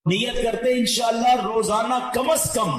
نیت کرتے ہیں انشاءاللہ روزانہ کم از کم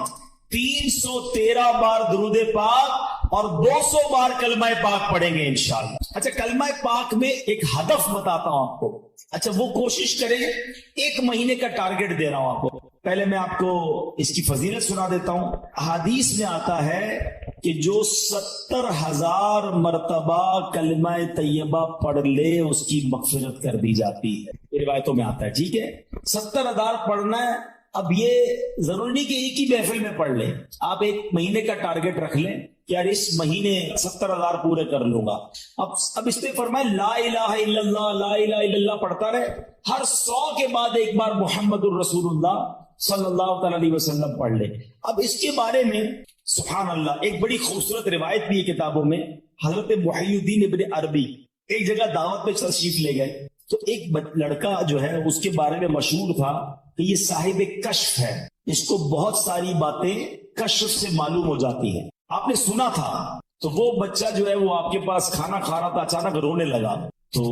313 بار درود پاک اور 200 بار کلمہ پاک پڑھیں گے انشاءاللہ۔ اچھا کلمہ پاک میں ایک ہدف بتاتا ہوں آپ کو، اچھا وہ کوشش کریں، 1 مہینے کا ٹارگٹ دے رہا ہوں آپ کو۔ پہلے میں آپ کو اس کی فضیلت سنا دیتا ہوں۔ حدیث میں آتا ہے کہ جو 70,000 مرتبہ کلمہ طیبہ پڑھ لے اس کی مغفرت کر دی جاتی ہے، روایتوں میں آتا ہے، ٹھیک ہے۔ 70,000 پڑھنا ہے، اب یہ ضروری نہیں کہ ایک ہی محفل میں پڑھ لیں، آپ 1 مہینے کا ٹارگٹ رکھ لیں کہ یار اس مہینے 70,000 پورے کر لوں گا۔ اب اس پہ فرمائے لا الہ الا اللہ، لا الہ الا اللہ پڑھتا رہے، ہر 100 کے بعد ایک بار محمد الرسول اللہ صلی اللہ تعالی علیہ وسلم پڑھ لے۔ اب اس کے بارے میں سبحان اللہ ایک بڑی خوبصورت روایت بھی ہے کتابوں میں۔ حضرت محی الدین ابن عربی ایک جگہ دعوت پہ تشریف لے گئے تو ایک لڑکا جو ہے اس کے بارے میں مشہور تھا کہ یہ صاحب کشف ہے، اس کو بہت ساری باتیں کشف سے معلوم ہو جاتی ہیں، آپ نے سنا تھا۔ تو وہ بچہ جو ہے وہ آپ کے پاس کھانا کھا رہا تھا، اچانک رونے لگا۔ تو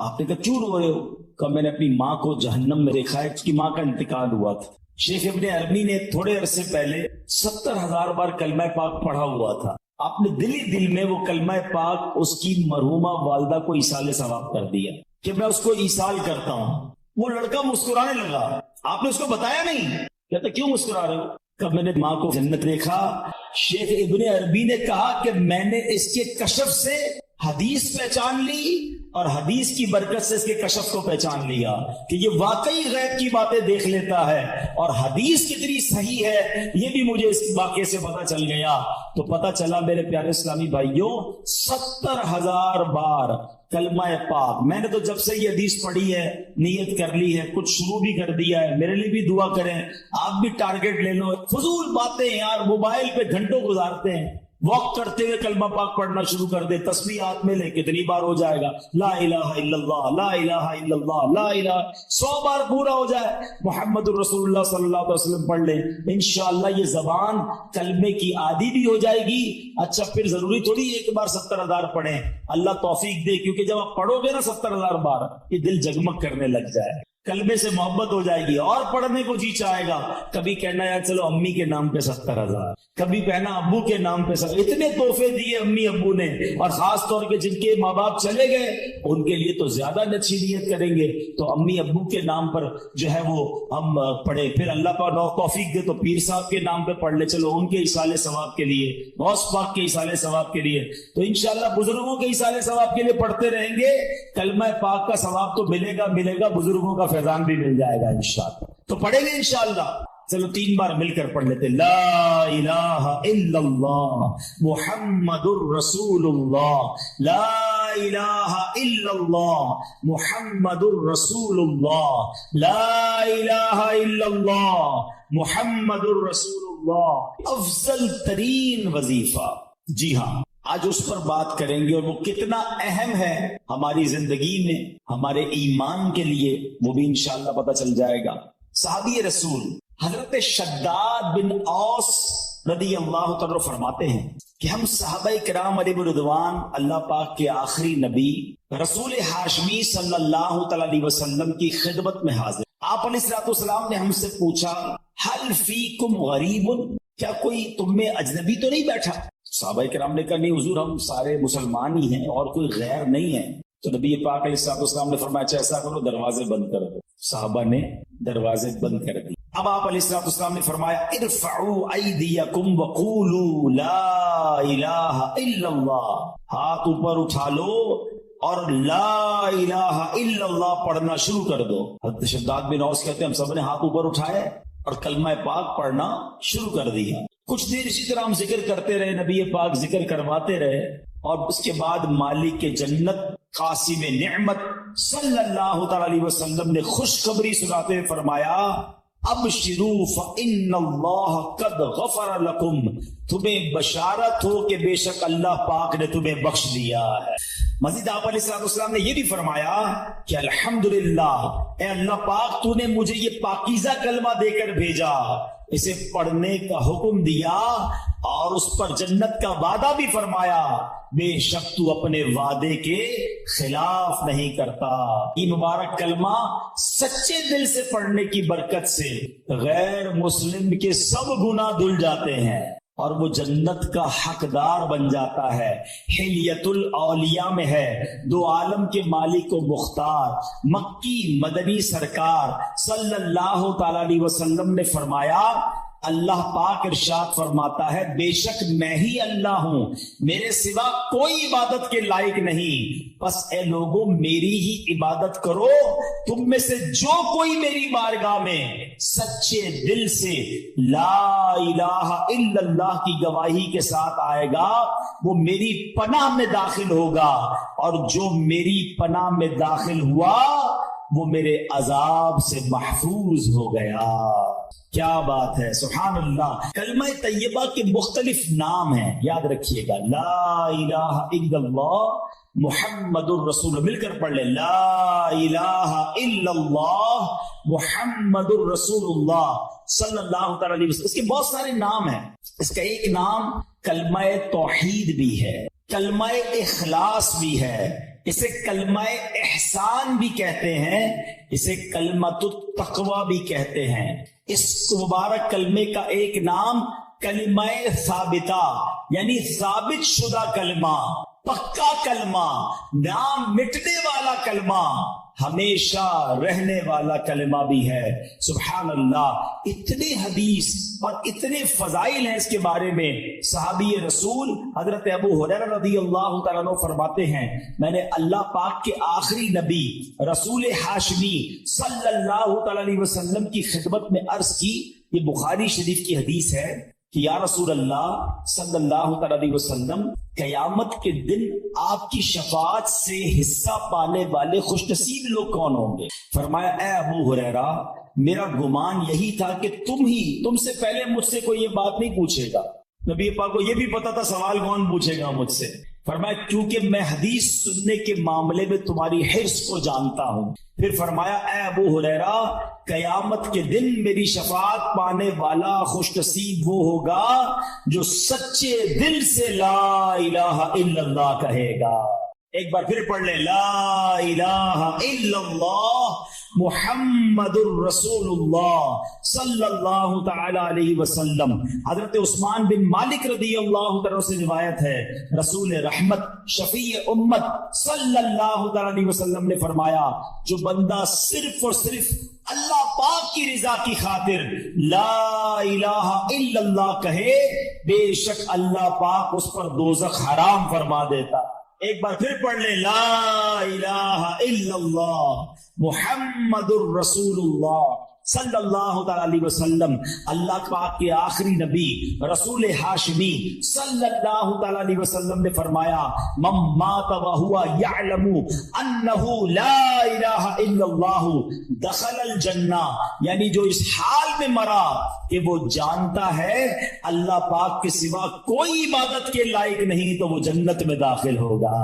آپ نے کہا کیوں رو رہے ہو؟ کہ میں نے اپنی ماں کو جہنم میں دیکھا ہے، اس کی ماں کا انتقال ہوا تھا۔ شیخ ابن عربی نے تھوڑے عرصے پہلے 70,000 بار کلمہ پاک پڑھا ہوا تھا، آپ نے دل میں وہ کلمہ پاک اس کی مرحومہ والدہ کو ایصال ثواب کر دیا کہ میں اس کو ایصال کرتا ہوں۔ وہ لڑکا مسکرانے لگا، آپ نے اس کو بتایا نہیں؟ کہتا کیوں مسکرا رہے ہو؟ کہ میں نے ماں کو جنت دیکھا۔ شیخ ابن عربی نے کہا کہ میں نے اس کے کشف سے حدیث پہچان لی اور حدیث کی برکت سے اس کے کشف کو پہچان لیا کہ یہ واقعی غیب کی باتیں دیکھ لیتا ہے، اور حدیث کتنی صحیح ہے یہ بھی مجھے اس واقعے سے پتا چل گیا۔ تو پتا چلا میرے پیارے اسلامی بھائیوں، 70,000 بار کلمہ پاک۔ میں نے تو جب سے یہ حدیث پڑھی ہے نیت کر لی ہے، کچھ شروع بھی کر دیا ہے، میرے لیے بھی دعا کریں، آپ بھی ٹارگٹ لے لو۔ فضول باتیں یار، موبائل پہ گھنٹوں گزارتے ہیں، واک کرتے ہوئے کلمہ پاک پڑھنا شروع کر دے، تسبیح ہاتھ میں لے، کتنی بار ہو جائے گا؟ لا الہ الا اللہ، لا الہ الا اللہ، لا الہ، 100 بار پورا ہو جائے، محمد الرسول اللہ صلی اللہ علیہ وسلم پڑھ لیں، انشاءاللہ یہ زبان کلمے کی عادی بھی ہو جائے گی۔ اچھا پھر ضروری تھوڑی ایک بار 70,000 پڑھیں، اللہ توفیق دے، کیونکہ جب آپ پڑھو گے نا 70,000 بار، یہ دل جگمگ کرنے لگ جائے، کلمے سے محبت ہو جائے گی اور پڑھنے کو جی چاہے گا۔ کبھی کہنا یار چلو امی کے نام پہ 70,000، کبھی کہنا ابو کے نام پہ 70,000۔ اتنے تحفے دیے امی ابو نے، اور خاص طور پہ جن کے ماں باپ چلے گئے ان کے لیے تو زیادہ اچھی نیت کریں گے۔ تو امی ابو کے نام پر جو ہے وہ ہم پڑھے، پھر اللہ پاک توفیق دے تو پیر صاحب کے نام پہ پڑھ لے، چلو ان کے ایصال ثواب کے لیے، غوث پاک کے ایصال ثواب کے لیے، تو انشاءاللہ بزرگوں کے ایصال ثواب کے لیے پڑھتے رہیں گے، کلمہ پاک کا ثواب تو ملے گا، بزرگوں کا فیضان بھی مل جائے گا انشاءاللہ۔ تو پڑھیں گے انشاءاللہ، چلو 3 بار مل کر پڑھ لیتے۔ لا الہ الا اللہ محمد الرسول اللہ، لا الہ الا اللہ محمد الرسول اللہ، لا الہ الا اللہ محمد الرسول اللہ۔ افضل ترین وظیفہ، جی ہاں آج اس پر بات کریں گے، اور وہ کتنا اہم ہے ہماری زندگی میں، ہمارے ایمان کے لیے، وہ بھی انشاءاللہ پتہ چل جائے گا۔ صحابی رسول حضرت شداد بن اوس رضی اللہ تعالیٰ فرماتے ہیں کہ ہم صحابہ کرام علیہ رضوان اللہ پاک کے آخری نبی رسول ہاشمی صلی اللہ تعالیٰ علیہ وسلم کی خدمت میں حاضر۔ آپ علیہ الصلوۃ والسلام نے ہم سے پوچھا حل فیکم غریب، کیا کوئی تم میں اجنبی تو نہیں بیٹھا؟ صحابہ کرام نے کہا نہیں حضور، ہم سارے مسلمان ہی ہیں اور کوئی غیر نہیں ہے۔ تو نبی پاک علیہ الصلوۃ والسلام نے فرمایا اچھا ایسا کرو، دروازے بند کر دو۔ صحابہ نے دروازے بند کر دی۔ اب آپ علیہ الصلوۃ والسلام نے فرمایا ارفعوا ایدیکم وقولوا لا الہ الا اللہ، ہاتھ اوپر اٹھا لو اور لا الہ الا اللہ پڑھنا شروع کر دو۔ حضرت شداد بن اوس کہتے ہیں ہم سب نے ہاتھ اوپر اٹھائے اور کلمہ پاک پڑھنا شروع کر دیا۔ کچھ دیر اسی طرح ہم ذکر کرتے رہے، نبی پاک ذکر کرواتے رہے، اور اس کے بعد مالک جنت قاسم نعمت صلی اللہ تعالی علیہ وسلم نے خوشخبری سناتے ہوئے فرمایا ابشروا فإن اللہ قد غفر لکم، تمہیں بشارت ہو کہ بے شک اللہ پاک نے تمہیں بخش دیا ہے۔ مزید آپ علیہ السلام نے یہ بھی فرمایا کہ الحمدللہ، اے اللہ پاک تو نے مجھے یہ پاکیزہ کلمہ دے کر بھیجا، اسے پڑھنے کا حکم دیا اور اس پر جنت کا وعدہ بھی فرمایا، بے شک تو اپنے وعدے کے خلاف نہیں کرتا۔ یہ مبارک کلمہ سچے دل سے پڑھنے کی برکت سے غیر مسلم کے سب گناہ دھل جاتے ہیں اور وہ جنت کا حقدار بن جاتا ہے۔ حلیت الاولیاء میں ہے، دو عالم کے مالک و مختار مکی مدنی سرکار صلی اللہ تعالی علیہ وسلم نے فرمایا، اللہ پاک ارشاد فرماتا ہے، بے شک میں ہی اللہ ہوں، میرے سوا کوئی عبادت کے لائق نہیں، بس اے لوگوں میری ہی عبادت کرو۔ تم میں سے جو کوئی میری بارگاہ میں سچے دل سے لا الہ الا اللہ کی گواہی کے ساتھ آئے گا وہ میری پناہ میں داخل ہوگا، اور جو میری پناہ میں داخل ہوا وہ میرے عذاب سے محفوظ ہو گیا۔ کیا بات ہے، سبحان اللہ۔ کلمہ طیبہ کے مختلف نام ہیں، یاد رکھیے گا، لا الہ الا اللہ محمد الرسول، مل کر پڑھ لیں، لا الہ الا اللہ محمد الرسول اللہ صلی اللہ تعالی علیہ وسلم۔ اس کے بہت سارے نام ہیں، اس کا ایک نام کلمہ توحید بھی ہے، کلمہ اخلاص بھی ہے، اسے کلمہ احسان بھی کہتے ہیں، اسے کلمۃ التقوی بھی کہتے ہیں۔ اس مبارک کلمے کا ایک نام کلمہ ثابتہ یعنی ثابت شدہ کلمہ، پکا کلمہ، نام مٹنے والا کلمہ، ہمیشہ رہنے والا کلمہ بھی ہے۔ سبحان اللہ، اتنے حدیث اور اتنے فضائل ہیں اس کے بارے میں۔ صحابی رسول حضرت ابو ہریرہ رضی اللہ تعالیٰ عنہ فرماتے ہیں، میں نے اللہ پاک کے آخری نبی رسول ہاشمی صلی اللہ تعالیٰ علیہ وسلم کی خدمت میں عرض کی، یہ بخاری شریف کی حدیث ہے کہ یا رسول اللہ صلی اللہ تعالیٰ علیہ وسلم، قیامت کے دن آپ کی شفاعت سے حصہ پانے والے خوش نصیب لوگ کون ہوں گے؟ فرمایا، اے ابو ہریرہ، میرا گمان یہی تھا کہ تم سے پہلے مجھ سے کوئی یہ بات نہیں پوچھے گا۔ نبی پاک کو یہ بھی پتا تھا سوال کون پوچھے گا مجھ سے۔ فرمایا کیونکہ میں حدیث سننے کے معاملے میں تمہاری حرص کو جانتا ہوں۔ پھر فرمایا، اے ابو ہریرہ، قیامت کے دن میری شفاعت پانے والا خوش نصیب وہ ہوگا جو سچے دل سے لا الہ الا اللہ کہے گا۔ ایک بار پھر پڑھ لیں، لا الہ الا اللہ محمد الرسول اللہ صلی اللہ تعالی علیہ وسلم۔ حضرت عثمان بن مالک رضی اللہ تعالیٰ سے روایت ہے، رسول رحمت شفیع امت صلی اللہ تعالی علیہ وسلم نے فرمایا، جو بندہ صرف اور صرف اللہ پاک کی رضا کی خاطر لا الہ الا اللہ کہے، بے شک اللہ پاک اس پر دوزخ حرام فرما دیتا۔ ایک بار پھر پڑھ لیں، لا الہ الا اللہ محمد الرسول اللہ صلی اللہ تعالی علیہ وسلم۔ اللہ پاک کے آخری نبی رسول ہاشمی صلی اللہ تعالی علیہ وسلم نے فرمایا، من مات وہو یعلم انہ لا الہ الا اللہ دخل الجنہ، یعنی جو اس حال میں مرا کہ وہ جانتا ہے اللہ پاک کے سوا کوئی عبادت کے لائق نہیں تو وہ جنت میں داخل ہوگا۔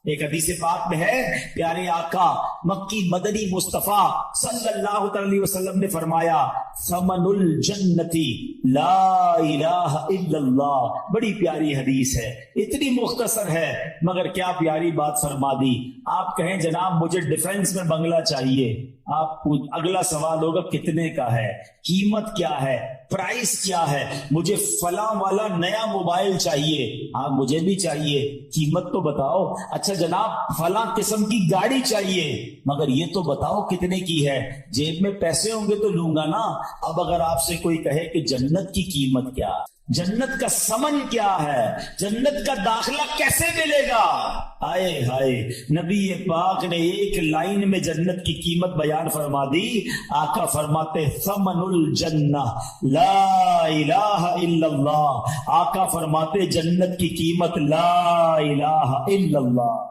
ایک حدیث پاک میں ہے، پیارے آقا مکی مدنی مصطفیٰ صلی اللہ علیہ وسلم نے فرمایا، ثمن الجنتی لا الہ الا اللہ۔ بڑی پیاری حدیث ہے، اتنی مختصر ہے مگر کیا پیاری بات فرما دی۔ آپ کہیں جناب مجھے ڈیفنس میں بنگلہ چاہیے، آپ اگلا سوال ہوگا کتنے کا ہے، قیمت کیا ہے، پرائس کیا ہے، مجھے فلاں والا نیا موبائل چاہیے، ہاں مجھے بھی چاہیے، قیمت تو بتاؤ۔ اچھا جناب فلاں قسم کی گاڑی چاہیے، مگر یہ تو بتاؤ کتنے کی ہے، جیب میں پیسے ہوں گے تو لوں گا نا۔ اب اگر آپ سے کوئی کہے کہ جنت کی قیمت کیا، جنت کا ثمن کیا ہے، جنت کا داخلہ کیسے ملے گا، ہائے ہائے، نبی پاک نے ایک لائن میں جنت کی قیمت بیان فرما دی۔ آقا فرماتے ثمن الجنہ لا الہ الا اللہ، آقا فرماتے جنت کی قیمت لا الہ الا اللہ۔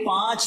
5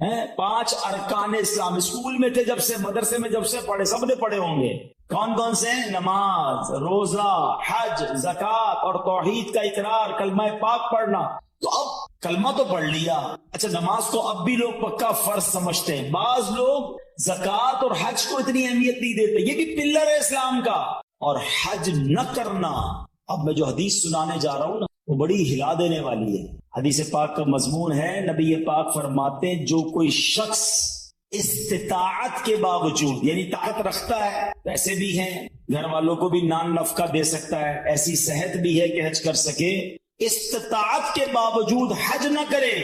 ہیں 5 ارکان اسلام اسکول میں تھے جب سے، مدرسے میں جب سے پڑھے، سب نے پڑھے ہوں گے۔ کون کون سے ہیں؟ نماز، روزہ، حج، زکوٰۃ اور توحید کا اقرار، کلمہ پاک پڑھنا۔ تو اب کلمہ تو پڑھ لیا، اچھا نماز کو اب بھی لوگ پکا فرض سمجھتے ہیں، بعض لوگ زکوٰۃ اور حج کو اتنی اہمیت نہیں دیتے، یہ بھی پلر ہے اسلام کا۔ اور حج نہ کرنا، اب میں جو حدیث سنانے جا رہا ہوں نا وہ بڑی ہلا دینے والی ہے۔ حدیث پاک کا مضمون ہے، نبی پاک فرماتے ہیں جو کوئی شخص استطاعت کے باوجود، یعنی طاقت رکھتا ہے، پیسے بھی ہیں، گھر والوں کو بھی نان نفقہ دے سکتا ہے، ایسی صحت بھی ہے کہ حج کر سکے، استطاعت کے باوجود حج نہ کرے،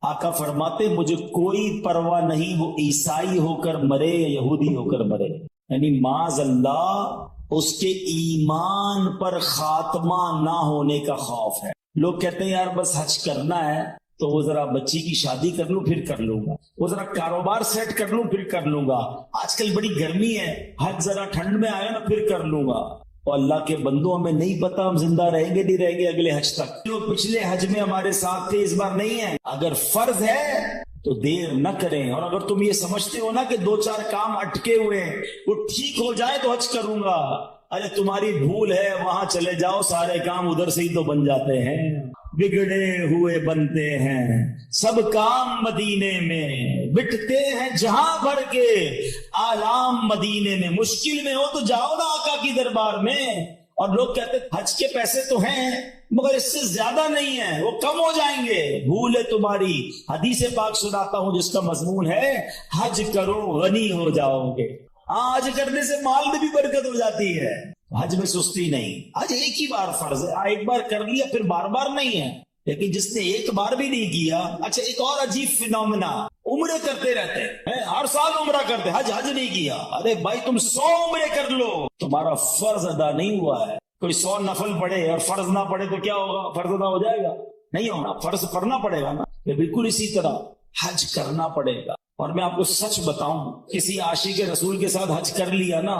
آقا فرماتے مجھے کوئی پرواہ نہیں وہ عیسائی ہو کر مرے یا یہودی ہو کر مرے، یعنی معاذ اللہ اس کے ایمان پر خاتمہ نہ ہونے کا خوف ہے۔ لوگ کہتے ہیں یار بس حج کرنا ہے تو وہ ذرا بچی کی شادی کر لوں پھر کر لوں گا، وہ ذرا کاروبار سیٹ کر لوں پھر کر لوں گا، آج کل بڑی گرمی ہے، حج ذرا ٹھنڈ میں آیا نا پھر کر لوں گا۔ اور اللہ کے بندوں ہمیں نہیں پتا ہم زندہ رہیں گے نہیں رہیں گے اگلے حج تک، جو پچھلے حج میں ہمارے ساتھ تھے اس بار نہیں ہے۔ اگر فرض ہے تو دیر نہ کریں، اور اگر تم یہ سمجھتے ہو نا کہ 2-4 کام اٹکے ہوئے ہیں وہ ٹھیک ہو جائے تو حج کروں گا، ارے تمہاری بھول ہے، وہاں چلے جاؤ، سارے کام ادھر سے ہی تو بن جاتے ہیں، بگڑے ہوئے بنتے ہیں سب کام مدینے میں، بٹتے ہیں جہاں بھر کے آلام مدینے میں، مشکل میں ہو تو جاؤ نا آقا کی دربار میں۔ اور لوگ کہتے ہیں حج کے پیسے تو ہیں مگر اس سے زیادہ نہیں ہیں، وہ کم ہو جائیں گے، بھول ہے تمہاری۔ حدیث پاک سناتا ہوں جس کا مضمون ہے حج کرو غنی ہو جاؤ گے۔ حج کرنے سے مال میں بھی برکت ہو جاتی ہے، حج میں سستی نہیں، حج ایک ہی بار فرض ہے، ایک بار کر لیا پھر بار بار نہیں ہے۔ لیکن جس نے ایک بار بھی نہیں کیا، اچھا ایک اور عجیب فینومینا، عمرے کرتے رہتے ہیں، ہر سال عمرہ کرتے، حج نہیں کیا، ارے بھائی تم 100 عمرے کر لو، تمہارا فرض ادا نہیں ہوا ہے۔ کوئی 100 نفل پڑھے اور فرض نہ پڑھے تو کیا ہوگا؟ فرض ادا ہو جائے گا؟ نہیں ہونا، فرض پڑھنا پڑے گا نا۔ بالکل اسی طرح حج کرنا پڑے گا۔ اور میں آپ کو سچ بتاؤں، کسی عاشق رسول کے ساتھ حج کر لیا نا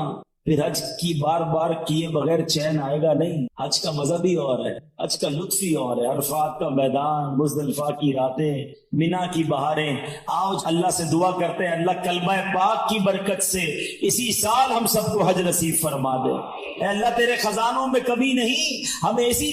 پھر حج کی بار بار کیے بغیر چین آئے گا نہیں۔ حج کا مزہ بھی اور ہے، حج کا لطف ہی اور ہے، عرفات کا میدان، مزدلفہ کی راتیں، مینا کی بہاریں۔ آؤ اللہ سے دعا کرتے ہیں اللہ کلمہ پاک کی برکت سے اسی سال ہم سب کو حج نصیب فرما دے۔ اے اللہ تیرے خزانوں میں کمی نہیں، ہمیں اسی